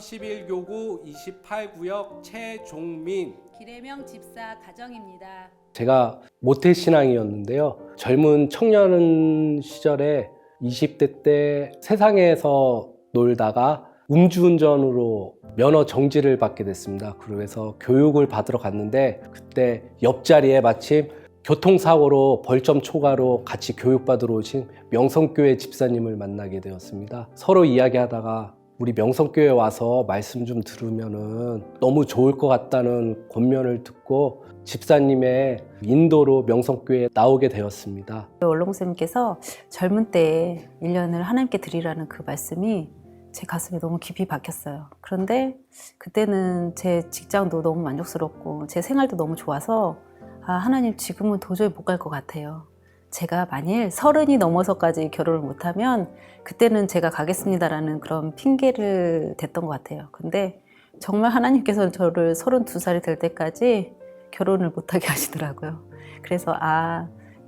11교구 28구역 최종민 기래명 집사 가정입니다. 제가 모태신앙이었는데요. 젊은 청년 시절에 20대 때 세상에서 놀다가 음주운전으로 면허 정지를 받게 됐습니다. 그래서 교육을 받으러 갔는데 그때 옆자리에 마침 교통사고로 벌점 초과로 같이 교육받으러 오신 명성교회 집사님을 만나게 되었습니다. 서로 이야기하다가 우리 명성교회 와서 말씀 좀 들으면은 너무 좋을 것 같다는 권면을 듣고 집사님의 인도로 명성교회에 나오게 되었습니다. 원롱쌤께서 젊은 때에 1년을 하나님께 드리라는 그 말씀이 제 가슴에 너무 깊이 박혔어요. 그런데 그때는 제 직장도 너무 만족스럽고 제 생활도 너무 좋아서 하나님 지금은 도저히 못 갈 것 같아요. 제가 만일 30이 넘어서까지 결혼을 못하면 그때는 제가 가겠습니다라는 그런 핑계를 댔던 것 같아요. 근데 정말 하나님께서 저를 32살이 될 때까지 결혼을 못하게 하시더라고요. 그래서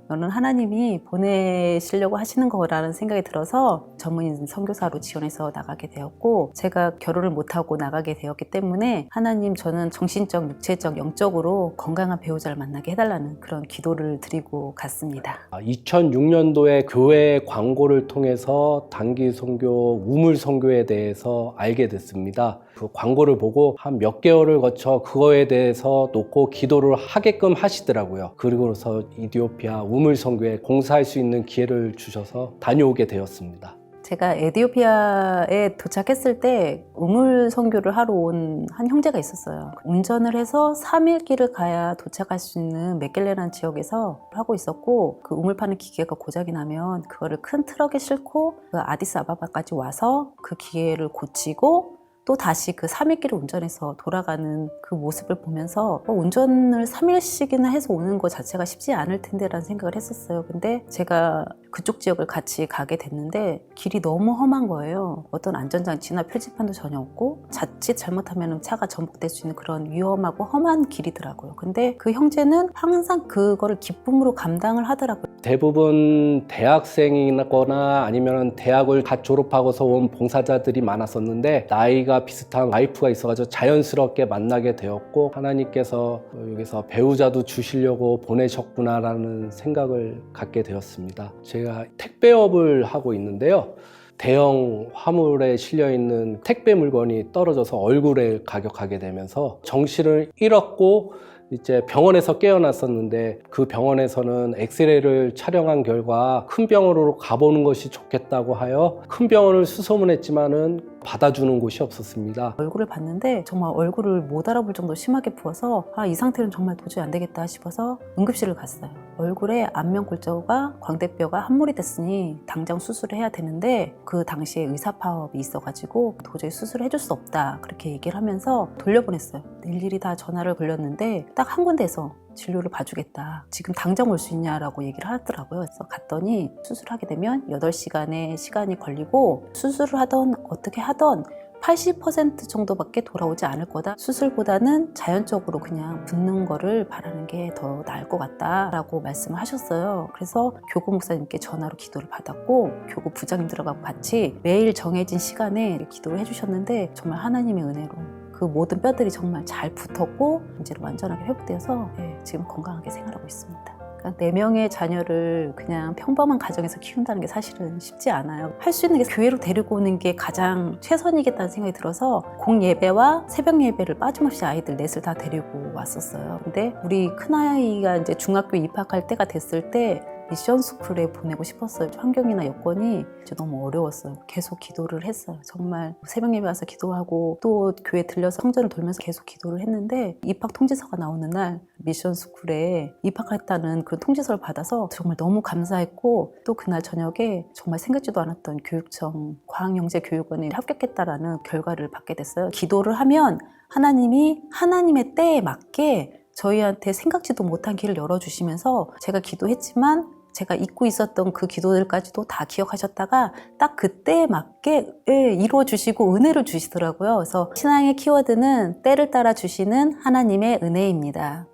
너는 하나님이 보내시려고 하시는 거라는 생각이 들어서 전문인 선교사로 지원해서 나가게 되었고, 제가 결혼을 못하고 나가게 되었기 때문에 하나님, 저는 정신적, 육체적, 영적으로 건강한 배우자를 만나게 해달라는 그런 기도를 드리고 갔습니다. 2006년도에 교회 광고를 통해서 단기 선교, 우물 선교에 대해서 알게 됐습니다. 그 광고를 보고 한 몇 개월을 거쳐 그거에 대해서 놓고 기도를 하게끔 하시더라고요. 그리고서 이디오피아 우물 선교에 공사할 수 있는 기회를 주셔서 다녀오게 되었습니다. 제가 에티오피아에 도착했을 때 우물 선교를 하러 온 한 형제가 있었어요. 운전을 해서 3일 길을 가야 도착할 수 있는 메켈레란 지역에서 하고 있었고, 그 우물 파는 기계가 고장이 나면 그거를 큰 트럭에 싣고 그 아디스아바바까지 와서 그 기계를 고치고 또 다시 그 3일 길을 운전해서 돌아가는 그 모습을 보면서 운전을 3일씩이나 해서 오는 것 자체가 쉽지 않을 텐데 라는 생각을 했었어요. 근데 제가 그쪽 지역을 같이 가게 됐는데 길이 너무 험한 거예요. 어떤 안전장치나 표지판도 전혀 없고 자칫 잘못하면 차가 전복될 수 있는 그런 위험하고 험한 길이더라고요. 근데 그 형제는 항상 그거를 기쁨으로 감당을 하더라고요. 대부분 대학생이거나 아니면 대학을 갓 졸업하고서 온 봉사자들이 많았었는데 나이가 비슷한 와이프가 있어가지고 자연스럽게 만나게 되었고, 하나님께서 여기서 배우자도 주시려고 보내셨구나라는 생각을 갖게 되었습니다. 제가 택배업을 하고 있는데요. 대형 화물에 실려있는 택배 물건이 떨어져서 얼굴에 가격하게 되면서 정신을 잃었고, 이제 병원에서 깨어났었는데 그 병원에서는 엑스레이를 촬영한 결과 큰 병원으로 가보는 것이 좋겠다고 하여 큰 병원을 수소문했지만은 받아주는 곳이 없었습니다. 얼굴을 봤는데 정말 얼굴을 못 알아볼 정도로 심하게 부어서 이 상태는 정말 도저히 안 되겠다 싶어서 응급실을 갔어요. 얼굴에 안면골절과 광대뼈가 함몰이 됐으니 당장 수술을 해야 되는데 그 당시에 의사 파업이 있어가지고 도저히 수술을 해줄 수 없다 그렇게 얘기를 하면서 돌려보냈어요. 일일이 다 전화를 걸렸는데 딱 한 군데에서 진료를 봐주겠다. 지금 당장 올 수 있냐라고 얘기를 하더라고요. 그래서 갔더니 수술하게 되면 8시간의 시간이 걸리고 수술을 하던 어떻게 하던 80% 정도밖에 돌아오지 않을 거다. 수술보다는 자연적으로 그냥 붓는 거를 바라는 게 더 나을 것 같다라고 말씀을 하셨어요. 그래서 교구 목사님께 전화로 기도를 받았고 교구 부장님들하고 같이 매일 정해진 시간에 기도를 해주셨는데 정말 하나님의 은혜로 그 모든 뼈들이 정말 잘 붙었고 이제 완전하게 회복되어서 지금 건강하게 생활하고 있습니다. 그러니까 4명의 자녀를 그냥 평범한 가정에서 키운다는 게 사실은 쉽지 않아요. 할 수 있는 게 교회로 데리고 오는 게 가장 최선이겠다는 생각이 들어서 공예배와 새벽 예배를 빠짐없이 아이들 넷을 다 데리고 왔었어요. 근데 우리 큰아이가 이제 중학교 입학할 때가 됐을 때 미션 스쿨에 보내고 싶었어요. 환경이나 여건이 이제 너무 어려웠어요. 계속 기도를 했어요. 정말 새벽 예배 와서 기도하고 또 교회 들려서 성전을 돌면서 계속 기도를 했는데 입학 통지서가 나오는 날 미션 스쿨에 입학했다는 그 통지서를 받아서 정말 너무 감사했고, 또 그날 저녁에 정말 생각지도 않았던 교육청 과학영재교육원에 합격했다라는 결과를 받게 됐어요. 기도를 하면 하나님이 하나님의 때에 맞게 저희한테 생각지도 못한 길을 열어주시면서 제가 기도했지만 제가 잊고 있었던 그 기도들까지도 다 기억하셨다가 딱 그때에 맞게 이루어주시고 은혜를 주시더라고요. 그래서 신앙의 키워드는 때를 따라 주시는 하나님의 은혜입니다.